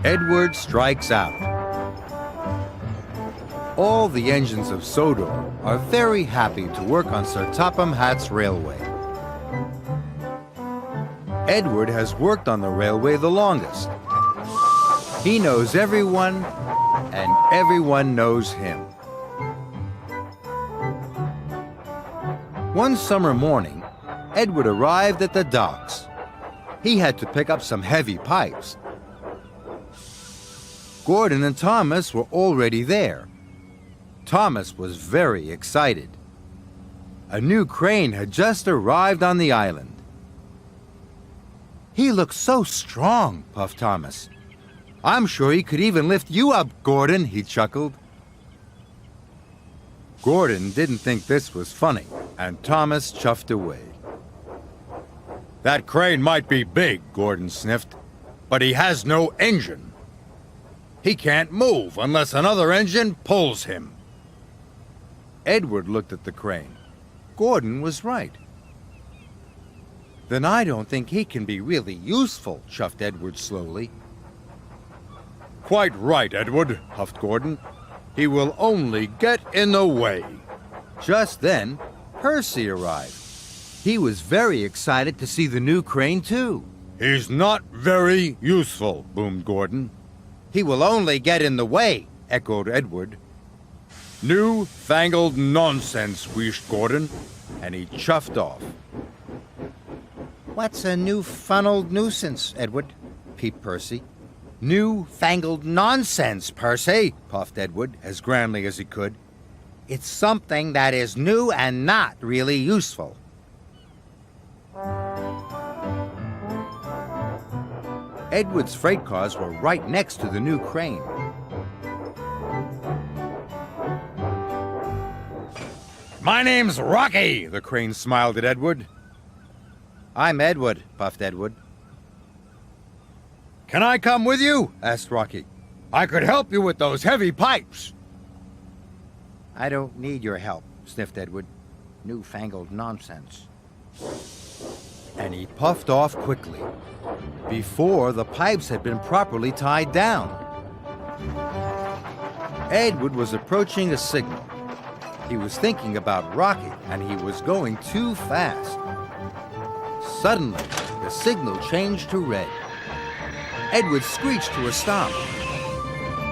Edward strikes out. All the engines of Sodor are very happy to work on Sir Topham Hatt's railway. Edward has worked on the railway the longest. He knows everyone, and everyone knows him. One summer morning, Edward arrived at the docks. He had to pick up some heavy pipes. Gordon and Thomas were already there. Thomas was very excited. A new crane had just arrived on the island. "He looks so strong," puffed Thomas. "I'm sure he could even lift you up, Gordon," he chuckled. Gordon didn't think this was funny, and Thomas chuffed away. "That crane might be big," Gordon sniffed, "but he has no engine. He can't move unless another engine pulls him." Edward looked at the crane. Gordon was right. "Then I don't think he can be really useful," chuffed Edward slowly. "Quite right, Edward," huffed Gordon. "He will only get in the way." Just then, Percy arrived. He was very excited to see the new crane, too. "He's not very useful," boomed Gordon. "He will only get in the way," echoed Edward. "New-fangled nonsense," wheezed Gordon, and he chuffed off. "What's a new-funneled nuisance, Edward?" peeped Percy. "New-fangled nonsense, Percy," puffed Edward as grandly as he could. "It's something that is new and not really useful." Edward's freight cars were right next to the new crane. "My name's Rocky," the crane smiled at Edward. "I'm Edward," puffed Edward. "Can I come with you?" asked Rocky. "I could help you with those heavy pipes." "I don't need your help," sniffed Edward. "Newfangled nonsense." And he puffed off quickly, before the pipes had been properly tied down. Edward was approaching a signal. He was thinking about Rocky, and he was going too fast. Suddenly, the signal changed to red. Edward screeched to a stop,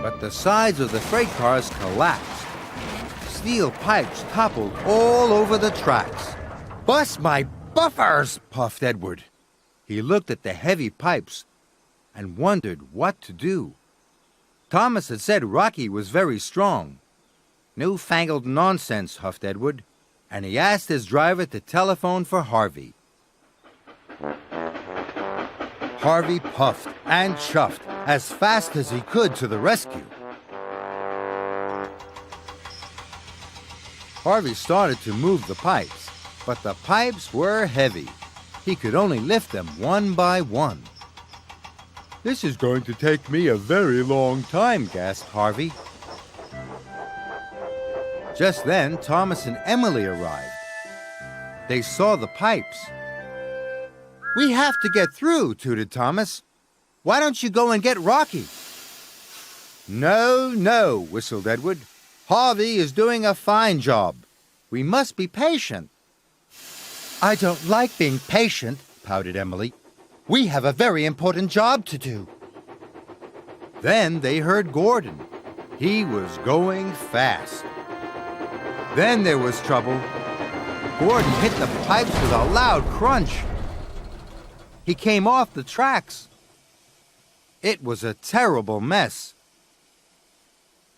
but the sides of the freight cars collapsed. Steel pipes toppled all over the tracks. "Bust my buffers!" puffed Edward. He looked at the heavy pipes and wondered what to do. Thomas had said Rocky was very strong. "Newfangled nonsense," huffed Edward, and he asked his driver to telephone for Harvey. Harvey puffed and chuffed as fast as he could to the rescue. Harvey started to move the pipes, but the pipes were heavy. He could only lift them one by one. "This is going to take me a very long time," gasped Harvey. Just then, Thomas and Emily arrived. They saw the pipes. "We have to get through," tooted Thomas. "Why don't you go and get Rocky?" "No, no," whistled Edward. "Harvey is doing a fine job. We must be patient." "I don't like being patient," pouted Emily. "We have a very important job to do." Then they heard Gordon. He was going fast. Then there was trouble. Gordon hit the pipes with a loud crunch. He came off the tracks. It was a terrible mess.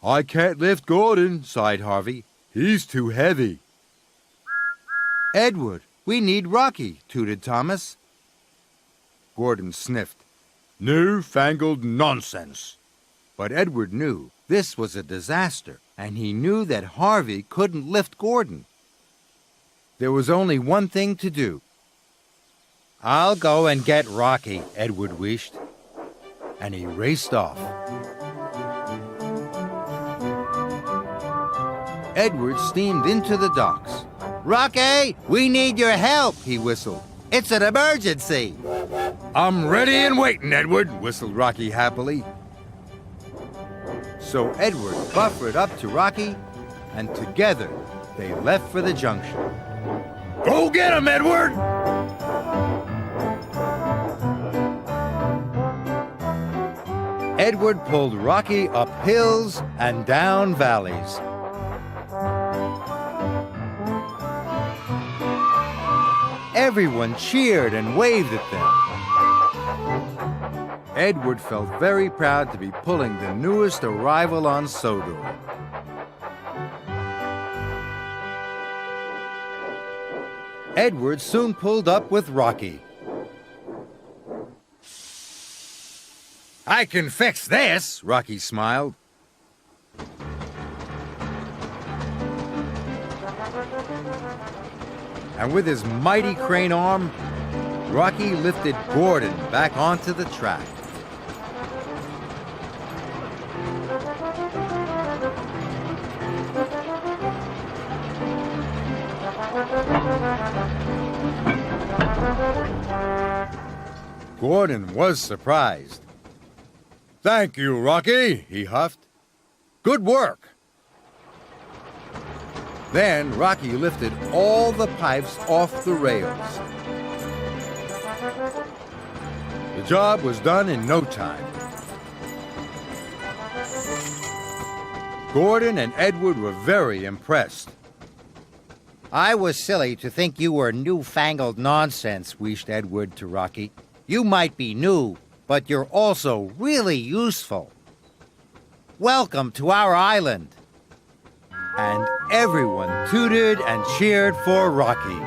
"I can't lift Gordon," sighed Harvey. "He's too heavy." "Edward, we need Rocky," tooted Thomas. Gordon sniffed. "New-fangled nonsense." But Edward knew this was a disaster, and he knew that Harvey couldn't lift Gordon. There was only one thing to do. "I'll go and get Rocky," Edward wished, and he raced off. Edward steamed into the docks. "Rocky, we need your help," he whistled. "It's an emergency." "I'm ready and waiting, Edward," whistled Rocky happily. So Edward buffered up to Rocky, and together they left for the junction. Go get him, Edward! Edward pulled Rocky up hills and down valleys. Everyone cheered and waved at them. Edward felt very proud to be pulling the newest arrival on Sodor. Edward soon pulled up with Rocky. I can fix this, Rocky smiled. And with his mighty crane arm, Rocky lifted Gordon back onto the track. Gordon was surprised. Thank you, Rocky, he huffed. Good work. Then Rocky lifted all the pipes off the rails. The job was done in no time. Gordon and Edward were very impressed. I was silly to think you were newfangled nonsense, wheezed Edward to Rocky. You might be new, but you're also really useful. Welcome to our island. And everyone tooted and cheered for Rocky.